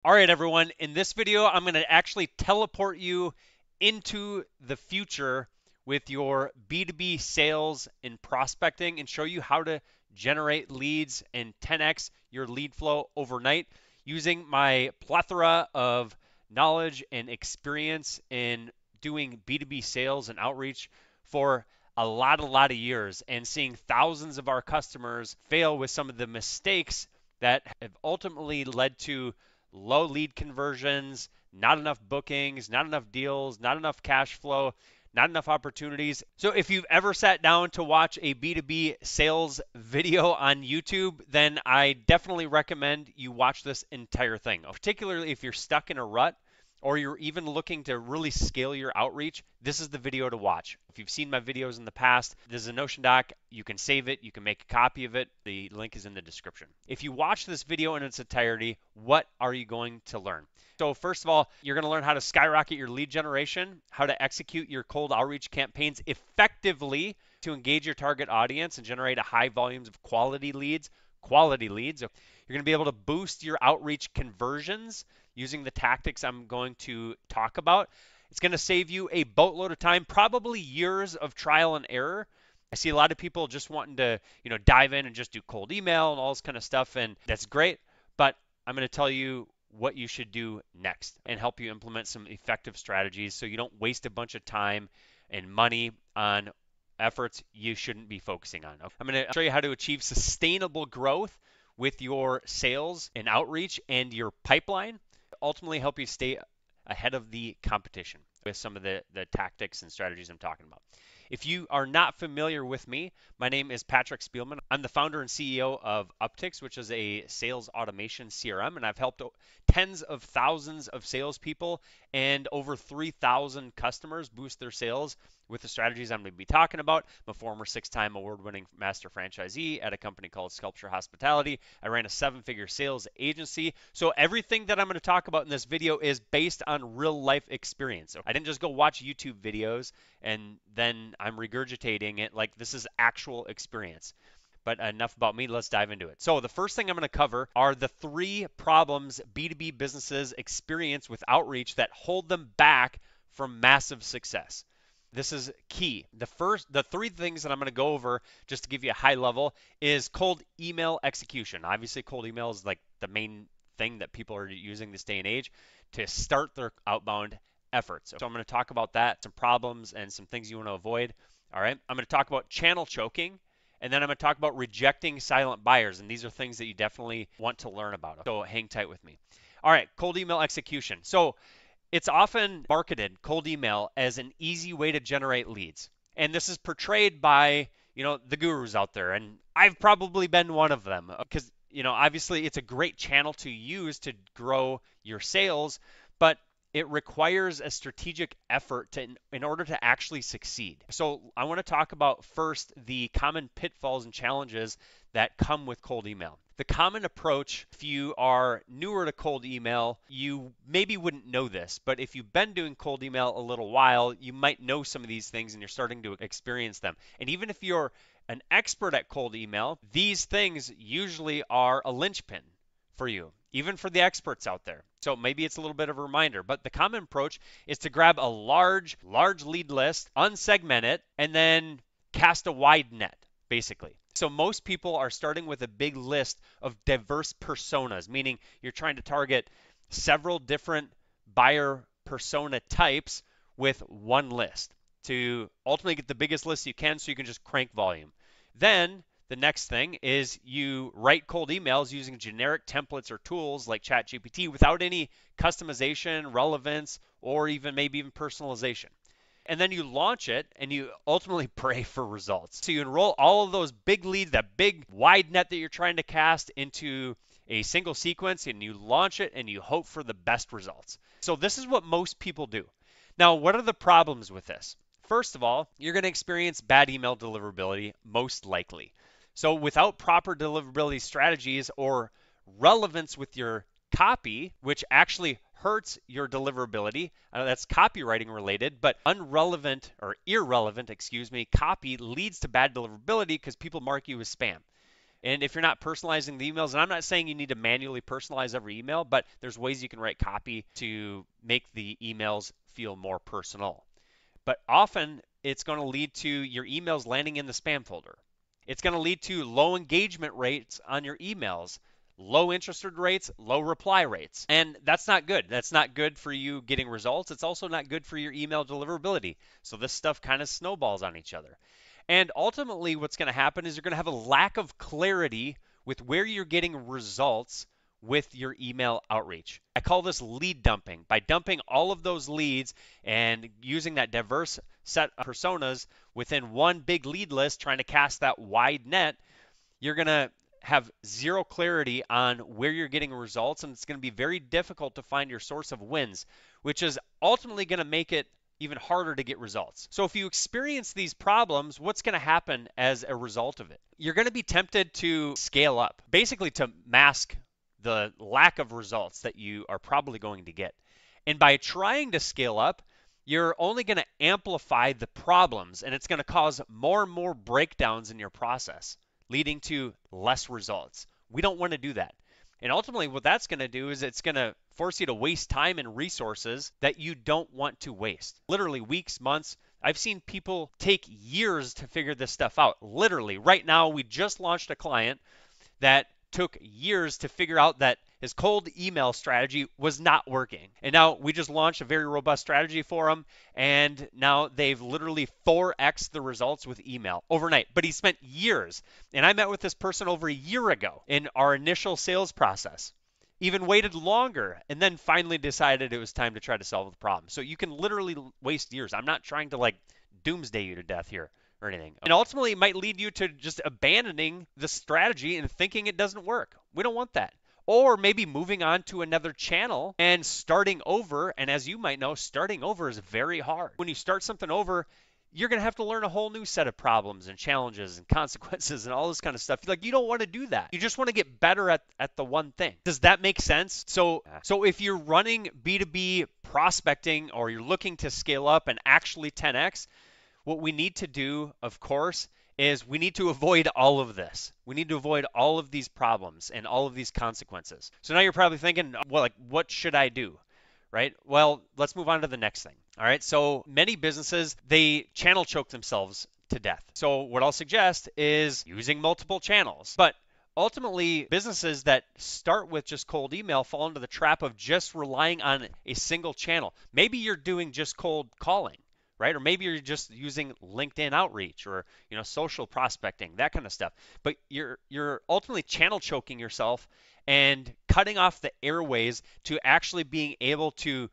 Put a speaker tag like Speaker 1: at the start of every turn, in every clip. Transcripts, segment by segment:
Speaker 1: All right, everyone. In this video, I'm going to actually teleport you into the future with your B2B sales and prospecting and show you how to generate leads and 10x your lead flow overnight using my plethora of knowledge and experience in doing B2B sales and outreach for a lot of years and seeing thousands of our customers fail with some of the mistakes that have ultimately led to low lead conversions, not enough bookings, not enough deals, not enough cash flow, not enough opportunities. So if you've ever sat down to watch a B2B sales video on YouTube, then I definitely recommend you watch this entire thing, particularly if you're stuck in a rut or you're even looking to really scale your outreach. This is the video to watch. If you've seen my videos in the past, this is a Notion doc. You can save it. You can make a copy of it. The link is in the description. If you watch this video in its entirety, what are you going to learn? So first of all, you're going to learn how to skyrocket your lead generation, how to execute your cold outreach campaigns effectively to engage your target audience and generate a high volumes of quality leads. You're going to be able to boost your outreach conversions using the tactics I'm going to talk about. It's going to save you a boatload of time, probably years of trial and error. I see a lot of people just wanting to, dive in and just do cold email and all this kind of stuff, and that's great. But I'm going to tell you what you should do next and help you implement some effective strategies so you don't waste a bunch of time and money on efforts you shouldn't be focusing on. I'm going to show you how to achieve sustainable growth with your sales and outreach and your pipeline, ultimately help you stay ahead of the competition with some of the tactics and strategies I'm talking about. If you are not familiar with me, my name is Patrick Spielman. I'm the founder and CEO of Uptics, which is a sales automation CRM, and I've helped tens of thousands of salespeople and over 3,000 customers boost their sales with the strategies I'm going to be talking about. I'm a former 6-time award-winning master franchisee at a company called Sculpture Hospitality. I ran a 7-figure sales agency. So everything that I'm going to talk about in this video is based on real-life experience. I didn't just go watch YouTube videos and then I'm regurgitating it. Like, this is actual experience. But enough about me, let's dive into it. So the first thing I'm going to cover are the 3 problems B2B businesses experience with outreach that hold them back from massive success. This is key. The 3 things that I'm going to go over, just to give you a high level, is cold email execution. Obviously, cold email is like the main thing that people are using this day and age to start their outbound efforts. So I'm going to talk about that, some problems and some things you want to avoid. All right. I'm going to talk about channel choking, and then I'm going to talk about rejecting silent buyers. And these are things that you definitely want to learn about. So hang tight with me. All right. Cold email execution. So it's often marketed, cold email, as an easy way to generate leads. And this is portrayed by, the gurus out there. And I've probably been one of them because, obviously it's a great channel to use to grow your sales, but it requires a strategic effort in order to actually succeed. So I want to talk about first the common pitfalls and challenges that come with cold email. The common approach, if you are newer to cold email, you maybe wouldn't know this, but if you've been doing cold email a little while, you might know some of these things and you're starting to experience them. And even if you're an expert at cold email, these things usually are a linchpin for you, even for the experts out there. So maybe it's a little bit of a reminder, but the common approach is to grab a large lead list, unsegment it, and then cast a wide net, basically. So most people are starting with a big list of diverse personas, meaning you're trying to target several different buyer persona types with one list to ultimately get the biggest list you can so you can just crank volume. Then the next thing is you write cold emails using generic templates or tools like ChatGPT without any customization, relevance, or maybe even personalization. And then you launch it and you ultimately pray for results. So you enroll all of those big leads, that big wide net that you're trying to cast, into a single sequence, and you launch it and you hope for the best results. So this is what most people do. Now, what are the problems with this? First of all, you're going to experience bad email deliverability, most likely. So without proper deliverability strategies or relevance with your copy, which actually hurts your deliverability, that's copywriting related, but irrelevant copy leads to bad deliverability because people mark you as spam. And if you're not personalizing the emails, and I'm not saying you need to manually personalize every email, but there's ways you can write copy to make the emails feel more personal. But often it's going to lead to your emails landing in the spam folder. It's going to lead to low engagement rates on your emails, low interest rates, low reply rates. And that's not good. That's not good for you getting results. It's also not good for your email deliverability. So this stuff kind of snowballs on each other. And ultimately, what's going to happen is you're going to have a lack of clarity with where you're getting results with your email outreach. I call this lead dumping. By dumping all of those leads and using that diverse set of personas within one big lead list, trying to cast that wide net, you're going to have zero clarity on where you're getting results, and it's going to be very difficult to find your source of wins, which is ultimately going to make it even harder to get results. So if you experience these problems, what's going to happen as a result of it? You're going to be tempted to scale up, basically to mask the lack of results that you are probably going to get. And by trying to scale up, you're only going to amplify the problems, and it's going to cause more and more breakdowns in your process, leading to less results. We don't want to do that. And ultimately, what that's going to do is it's going to force you to waste time and resources that you don't want to waste. Literally weeks, months. I've seen people take years to figure this stuff out. Literally, right now, we just launched a client that took years to figure out that his cold email strategy was not working. And now we just launched a very robust strategy for him, and now they've literally 4x the results with email overnight. But he spent years, and I met with this person over a year ago in our initial sales process. Even waited longer, and then finally decided it was time to try to solve the problem. So you can literally waste years. I'm not trying to like doomsday you to death here or anything. And ultimately, it might lead you to just abandoning the strategy and thinking it doesn't work. We don't want that. Or maybe moving on to another channel and starting over. And as you might know, starting over is very hard. When you start something over, you're going to have to learn a whole new set of problems and challenges and consequences and all this kind of stuff. Like, you don't want to do that. You just want to get better at the one thing. Does that make sense? So if you're running B2B prospecting or you're looking to scale up and actually 10x, what we need to do, of course, is we need to avoid all of this. We need to avoid all of these problems and all of these consequences. So now you're probably thinking, well, like, what should I do? Right? Well, let's move on to the next thing. All right. So many businesses, they channel choke themselves to death. So what I'll suggest is using multiple channels. But ultimately, businesses that start with just cold email fall into the trap of just relying on a single channel. Maybe you're doing just cold calling, right? Or maybe you're just using LinkedIn outreach or, social prospecting, that kind of stuff. But you're ultimately channel choking yourself and cutting off the airways to actually being able to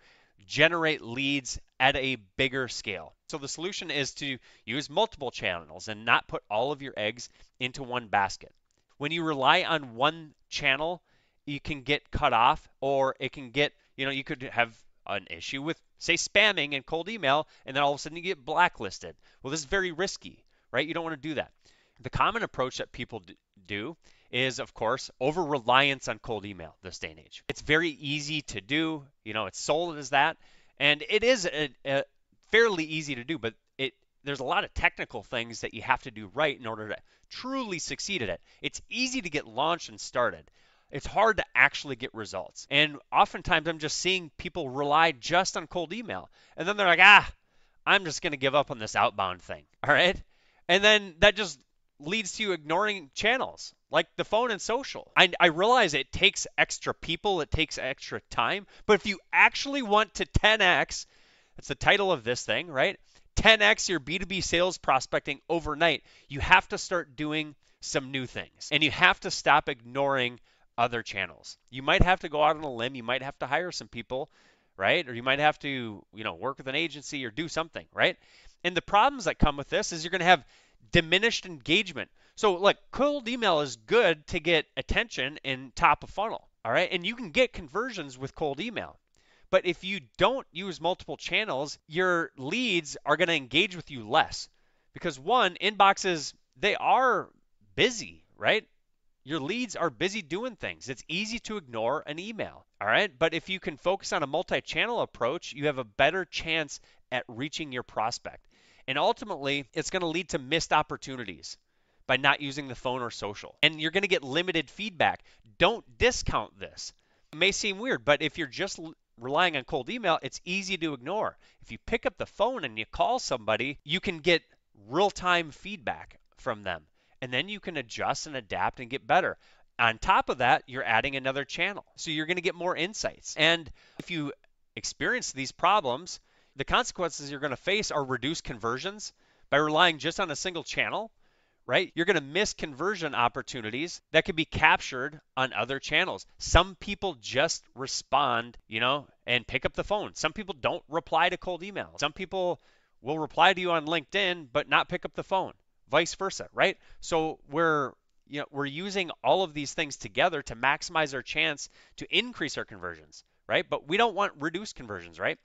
Speaker 1: generate leads at a bigger scale. So the solution is to use multiple channels and not put all of your eggs into one basket. When you rely on one channel, you can get cut off, or it can get, you could have an issue with, say, spamming and cold email, and then all of a sudden you get blacklisted. Well, this is very risky, right? You don't want to do that. The common approach that people do is, of course, over-reliance on cold email this day and age. It's very easy to do. It's sold as that, and it is a fairly easy to do, but there's a lot of technical things that you have to do right in order to truly succeed at it. It's easy to get launched and started. It's hard to actually get results. And oftentimes I'm just seeing people rely just on cold email. And then they're like, I'm just going to give up on this outbound thing. All right. And then that just leads to you ignoring channels like the phone and social. I realize it takes extra people, it takes extra time. But if you actually want to 10x, that's the title of this thing, right? 10x your B2B sales prospecting overnight, you have to start doing some new things. And you have to stop ignoring other channels. You might have to go out on a limb. You might have to hire some people, right? Or you might have to, work with an agency or do something, right? And the problems that come with this is you're going to have diminished engagement. So, look, cold email is good to get attention in top of funnel, all right? And you can get conversions with cold email. But if you don't use multiple channels, your leads are going to engage with you less. Because one, inboxes, they are busy, right? Your leads are busy doing things. It's easy to ignore an email, all right? But if you can focus on a multi-channel approach, you have a better chance at reaching your prospect. And ultimately, it's going to lead to missed opportunities by not using the phone or social. And you're going to get limited feedback. Don't discount this. It may seem weird, but if you're just relying on cold email, it's easy to ignore. If you pick up the phone and you call somebody, you can get real-time feedback from them. And then you can adjust and adapt and get better. On top of that, you're adding another channel. So you're going to get more insights. And if you experience these problems, the consequences you're going to face are reduced conversions by relying just on a single channel, right? You're going to miss conversion opportunities that could be captured on other channels. Some people just respond, and pick up the phone. Some people don't reply to cold email. Some people will reply to you on LinkedIn, but not pick up the phone, vice versa, right? So we're using all of these things together to maximize our chance to increase our conversions, right? But we don't want reduced conversions, right?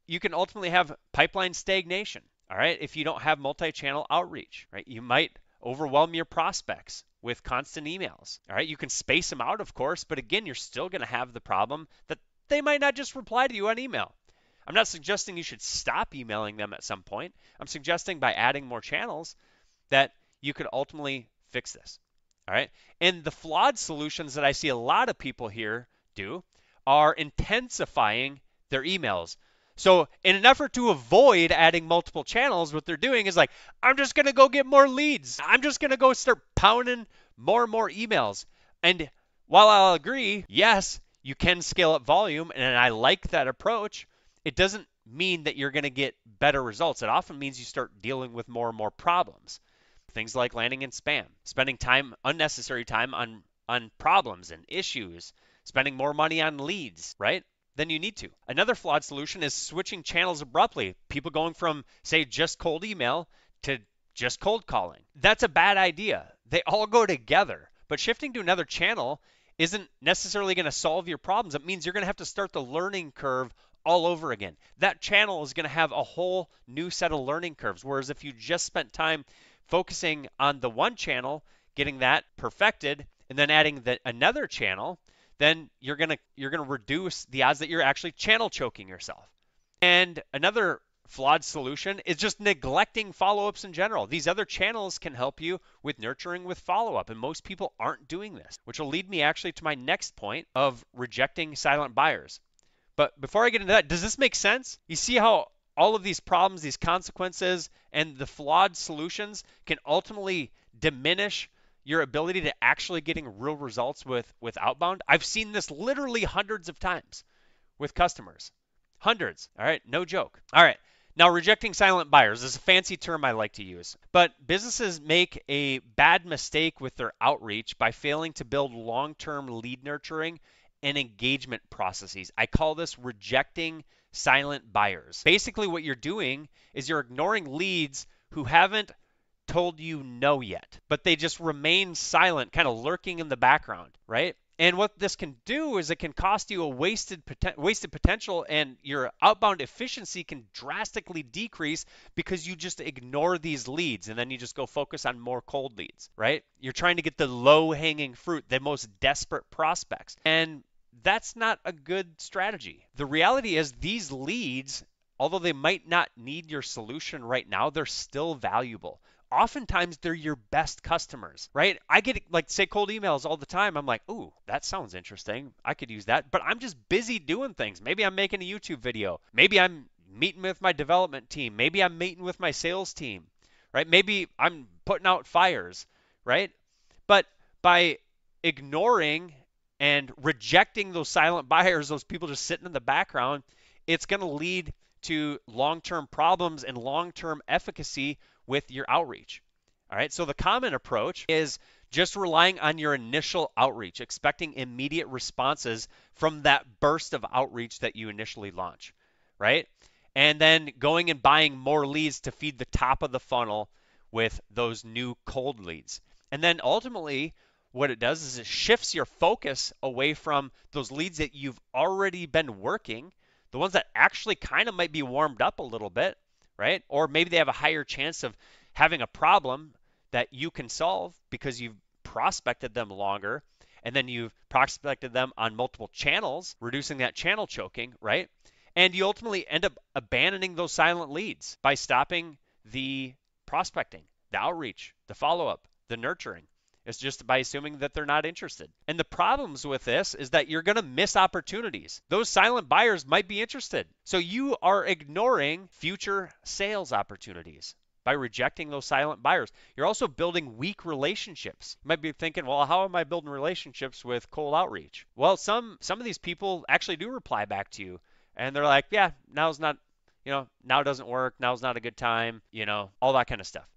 Speaker 1: You can ultimately have pipeline stagnation, all right? If you don't have multi-channel outreach, right? You might overwhelm your prospects with constant emails, all right? You can space them out, of course, but again, you're still going to have the problem that they might not just reply to you on email. I'm not suggesting you should stop emailing them at some point. I'm suggesting by adding more channels that you could ultimately fix this, all right? And the flawed solutions that I see a lot of people here do are intensifying their emails. So in an effort to avoid adding multiple channels, what they're doing is like, I'm just going to go get more leads. I'm just going to go start pounding more and more emails. And while I'll agree, yes, you can scale up volume, and I like that approach, it doesn't mean that you're going to get better results. It often means you start dealing with more and more problems. Things like landing in spam, spending unnecessary time on problems and issues, spending more money on leads, right? Than you need to. Another flawed solution is switching channels abruptly. People going from, say, just cold email to just cold calling. That's a bad idea. They all go together. But shifting to another channel isn't necessarily going to solve your problems. It means you're going to have to start the learning curve all over again. That channel is going to have a whole new set of learning curves. Whereas if you just spent time focusing on the one channel, getting that perfected, and then adding another channel, then you're gonna reduce the odds that you're actually channel choking yourself. And another flawed solution is just neglecting follow-ups in general. These other channels can help you with nurturing with follow-up, and most people aren't doing this, which will lead me actually to my next point of rejecting silent buyers. But before I get into that, does this make sense? You see how all of these problems, these consequences, and the flawed solutions can ultimately diminish your ability to actually getting real results with outbound? I've seen this literally hundreds of times with customers. Hundreds, all right? No joke. All right, now rejecting silent buyers is a fancy term I like to use. But businesses make a bad mistake with their outreach by failing to build long-term lead nurturing and engagement processes. I call this rejecting silent buyers. Basically what you're doing is you're ignoring leads who haven't told you no yet, but they just remain silent, kind of lurking in the background, right? And what this can do is it can cost you a wasted potential, and your outbound efficiency can drastically decrease because you just ignore these leads and then you just go focus on more cold leads, right? You're trying to get the low-hanging fruit, the most desperate prospects, and that's not a good strategy. The reality is these leads, although they might not need your solution right now, they're still valuable. Oftentimes they're your best customers, right? I get say cold emails all the time. I'm like, ooh, that sounds interesting. I could use that, but I'm just busy doing things. Maybe I'm making a YouTube video. Maybe I'm meeting with my development team. Maybe I'm meeting with my sales team, right? Maybe I'm putting out fires, right? But by ignoring and rejecting those silent buyers, those people just sitting in the background, it's going to lead to long-term problems and long-term efficacy with your outreach. All right, so the common approach is just relying on your initial outreach, expecting immediate responses from that burst of outreach that you initially launch, right? And then going and buying more leads to feed the top of the funnel with those new cold leads. And then ultimately, what it does is it shifts your focus away from those leads that you've already been working, the ones that actually kind of might be warmed up a little bit, right? Or maybe they have a higher chance of having a problem that you can solve because you've prospected them longer, and then you've prospected them on multiple channels, reducing that channel choking, right? And you ultimately end up abandoning those silent leads by stopping the prospecting, the outreach, the follow-up, the nurturing. It's just by assuming that they're not interested. And the problems with this is that you're going to miss opportunities. Those silent buyers might be interested. So you are ignoring future sales opportunities by rejecting those silent buyers. You're also building weak relationships. You might be thinking, well, how am I building relationships with cold outreach? Well, some of these people actually do reply back to you, and they're like, yeah, now's not, now doesn't work, now's not a good time, all that kind of stuff.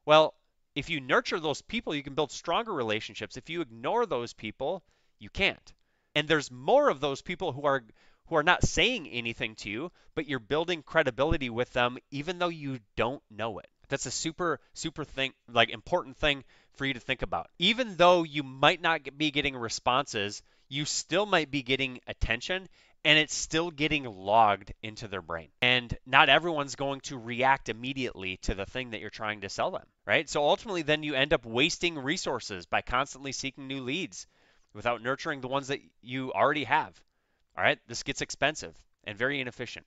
Speaker 1: Well, if you nurture those people, you can build stronger relationships. If you ignore those people, you can't. And there's more of those people who are not saying anything to you, but you're building credibility with them even though you don't know it. That's a super important thing for you to think about. Even though you might not be getting responses, you still might be getting attention, and it's still getting logged into their brain. And not everyone's going to react immediately to the thing that you're trying to sell them, right? So ultimately, then you end up wasting resources by constantly seeking new leads without nurturing the ones that you already have. All right, this gets expensive and very inefficient.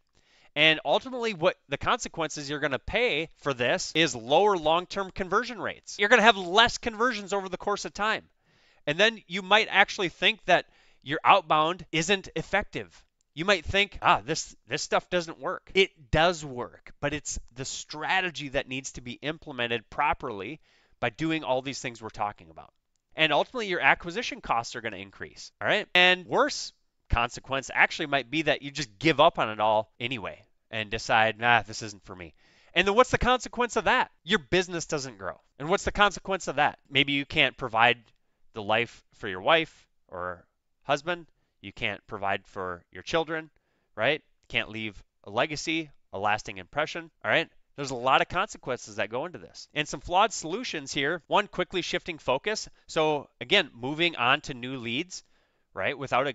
Speaker 1: And ultimately, what the consequences you're going to pay for this is lower long-term conversion rates. You're going to have less conversions over the course of time. And then you might actually think that your outbound isn't effective. You might think, this stuff doesn't work. It does work, but it's the strategy that needs to be implemented properly by doing all these things we're talking about. And ultimately, your acquisition costs are going to increase, all right? And worse consequence actually might be that you just give up on it all anyway and decide, this isn't for me. And then what's the consequence of that? Your business doesn't grow. And what's the consequence of that? Maybe you can't provide the life for your wife or husband. You can't provide for your children, right? Can't leave a legacy, a lasting impression, all right? There's a lot of consequences that go into this. And some flawed solutions here. One, quickly shifting focus. So again, moving on to new leads, right? Without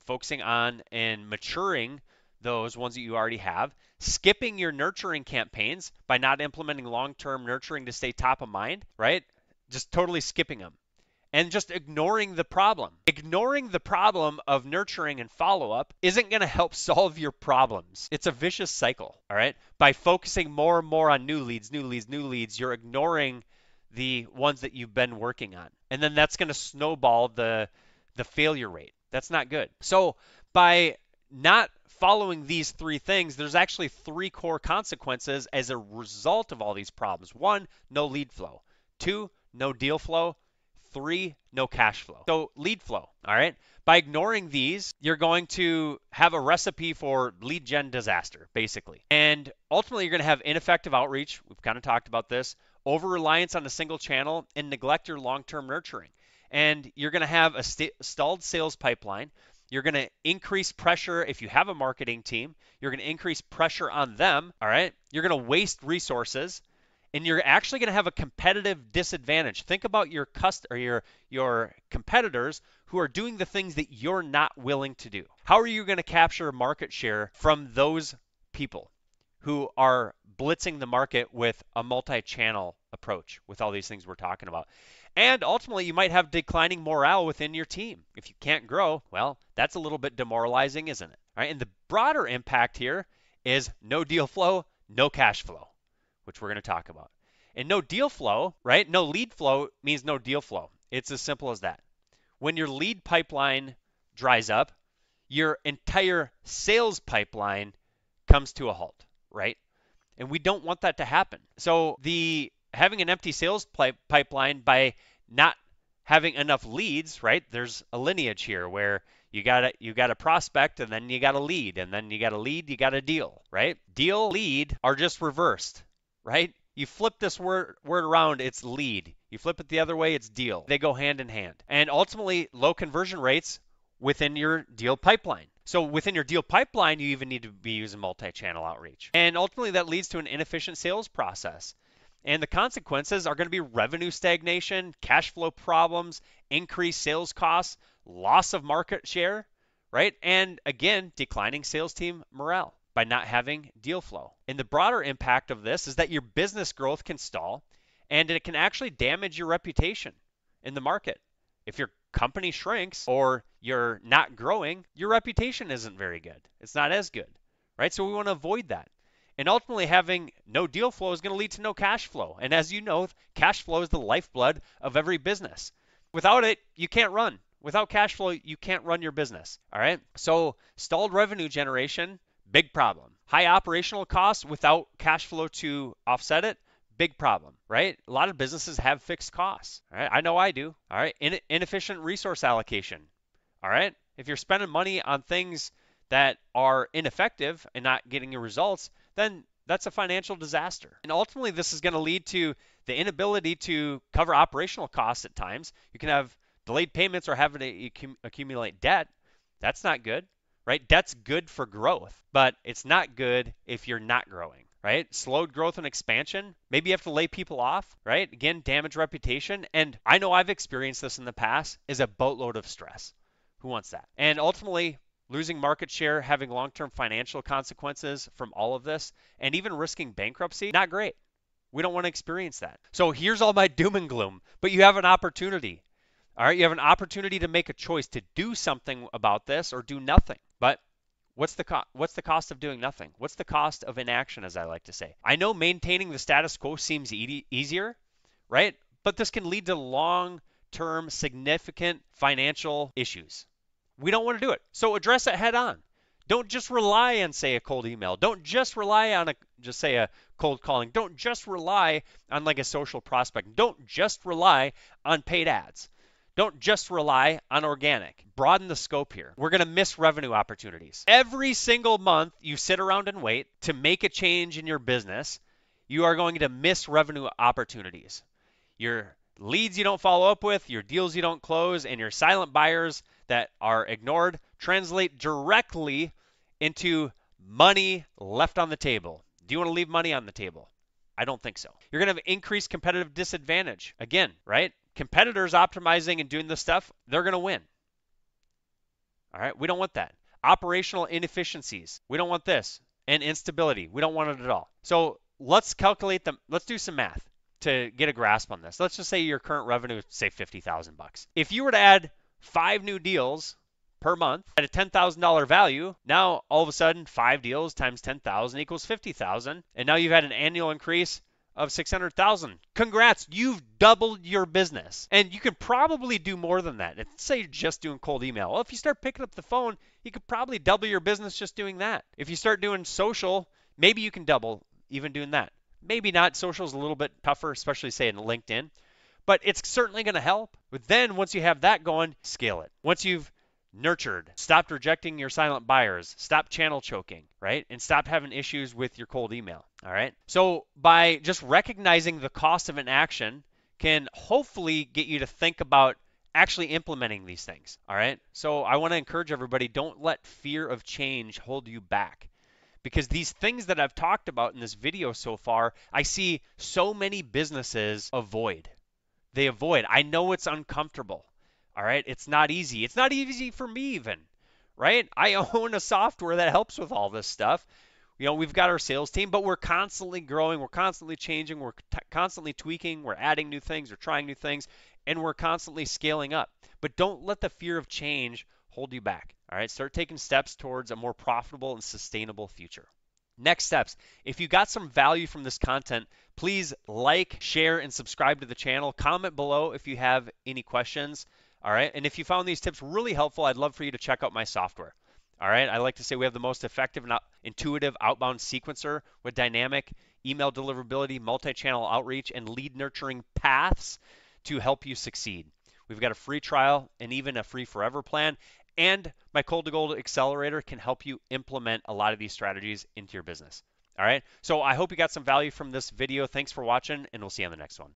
Speaker 1: focusing on and maturing those ones that you already have. Skipping your nurturing campaigns by not implementing long-term nurturing to stay top of mind, right? Just totally skipping them. And just ignoring the problem. Ignoring the problem of nurturing and follow-up isn't going to help solve your problems. It's a vicious cycle, all right? By focusing more and more on new leads, you're ignoring the ones that you've been working on. And then that's going to snowball the failure rate. That's not good. So by not following these three things, there's actually three core consequences as a result of all these problems. 1, no lead flow. 2, no deal flow. 3, no cash flow. So lead flow, all right? By ignoring these, you're going to have a recipe for lead gen disaster, basically. And ultimately, you're going to have ineffective outreach. We've kind of talked about this. Over-reliance on a single channel and neglect your long-term nurturing. And you're going to have a stalled sales pipeline. You're going to increase pressure if you have a marketing team. You're going to increase pressure on them, all right? You're going to waste resources. And you're actually going to have a competitive disadvantage. Think about your competitors who are doing the things that you're not willing to do. How are you going to capture market share from those people who are blitzing the market with a multi-channel approach with all these things we're talking about? And ultimately, you might have declining morale within your team. If you can't grow, well, that's a little bit demoralizing, isn't it? All right, and the broader impact here is no deal flow, no cash flow, which we're going to talk about. And no deal flow, right? No lead flow means no deal flow. It's as simple as that. When your lead pipeline dries up, your entire sales pipeline comes to a halt, right? And we don't want that to happen. So having an empty sales pipeline by not having enough leads, right? There's a lineage here where you got a prospect, and then you got a lead, and then you got a lead, you got a deal, right? Deal, lead are just reversed, right? You flip this word around, it's lead. You flip it the other way, it's deal. They go hand in hand. And ultimately, low conversion rates within your deal pipeline. So within your deal pipeline, you even need to be using multi-channel outreach. And ultimately, that leads to an inefficient sales process. And the consequences are going to be revenue stagnation, cash flow problems, increased sales costs, loss of market share, right? And again, declining sales team morale by not having deal flow. And the broader impact of this is that your business growth can stall, and it can actually damage your reputation in the market. If your company shrinks or you're not growing, your reputation isn't very good. It's not as good, right? So we want to avoid that. And ultimately, having no deal flow is going to lead to no cash flow. And as you know, cash flow is the lifeblood of every business. Without it, you can't run. Without cash flow, you can't run your business. All right. So stalled revenue generation, big problem. High operational costs without cash flow to offset it, big problem, right? A lot of businesses have fixed costs. All right. I know I do. All right. Inefficient resource allocation. All right. If you're spending money on things that are ineffective and not getting your results, then that's a financial disaster. And ultimately, this is going to lead to the inability to cover operational costs at times. You can have delayed payments or having to accumulate debt. That's not good, right? Debt's good for growth, but it's not good if you're not growing, right? Slowed growth and expansion. Maybe you have to lay people off, right? Again, damage reputation. And I know I've experienced this in the past, is a boatload of stress. Who wants that? And ultimately, losing market share, having long-term financial consequences from all of this, and even risking bankruptcy, not great. We don't want to experience that. So here's all my doom and gloom, but you have an opportunity. All right, you have an opportunity to make a choice to do something about this or do nothing. But what's the cost of doing nothing? What's the cost of inaction, as I like to say? I know maintaining the status quo seems easier, right? But this can lead to long-term significant financial issues. We don't want to do it. So address it head on. Don't just rely on, say, a cold email. Don't just rely on a cold calling. Don't just rely on like a social prospect. Don't just rely on paid ads. Don't just rely on organic. Broaden the scope here. We're going to miss revenue opportunities. Every single month you sit around and wait to make a change in your business, you are going to miss revenue opportunities. Your leads you don't follow up with, your deals you don't close, and your silent buyers that are ignored translate directly into money left on the table. Do you want to leave money on the table? I don't think so. You're going to have increased competitive disadvantage. Again, right? Competitors optimizing and doing this stuff, they're going to win. All right? We don't want that. Operational inefficiencies. We don't want this. And instability. We don't want it at all. So let's calculate them. Let's do some math to get a grasp on this. Let's just say your current revenue is, say, $50,000. If you were to add 5 new deals per month at a $10,000 value, now all of a sudden 5 deals times 10,000 equals 50,000, and now you've had an annual increase of 600,000. Congrats, you've doubled your business. And you could probably do more than that. Let's say you're just doing cold email. Well, if you start picking up the phone, you could probably double your business just doing that. If you start doing social, maybe you can double even doing that. Maybe not. Social is a little bit tougher, especially say in LinkedIn, but it's certainly going to help. But then once you have that going, scale it. Once you've nurtured, stopped rejecting your silent buyers, stop channel choking, right? And stop having issues with your cold email, all right? So by just recognizing the cost of inaction can hopefully get you to think about actually implementing these things, all right? So I want to encourage everybody, don't let fear of change hold you back. Because these things that I've talked about in this video so far, I see so many businesses avoid. They avoid. I know it's uncomfortable. All right. It's not easy. It's not easy for me even. Right. I own a software that helps with all this stuff. You know, we've got our sales team, but we're constantly growing. We're constantly changing. We're constantly tweaking. We're adding new things. We're trying new things. And we're constantly scaling up. But don't let the fear of change hold you back. All right. Start taking steps towards a more profitable and sustainable future. Next steps. If you got some value from this content, please like, share, and subscribe to the channel. Comment below if you have any questions. All right. And if you found these tips really helpful, I'd love for you to check out my software. All right. I like to say we have the most effective and intuitive outbound sequencer with dynamic email deliverability, multi-channel outreach, and lead nurturing paths to help you succeed. We've got a free trial and even a free forever plan. And my Cold to Gold Accelerator can help you implement a lot of these strategies into your business. All right. So I hope you got some value from this video. Thanks for watching, and we'll see you on the next one.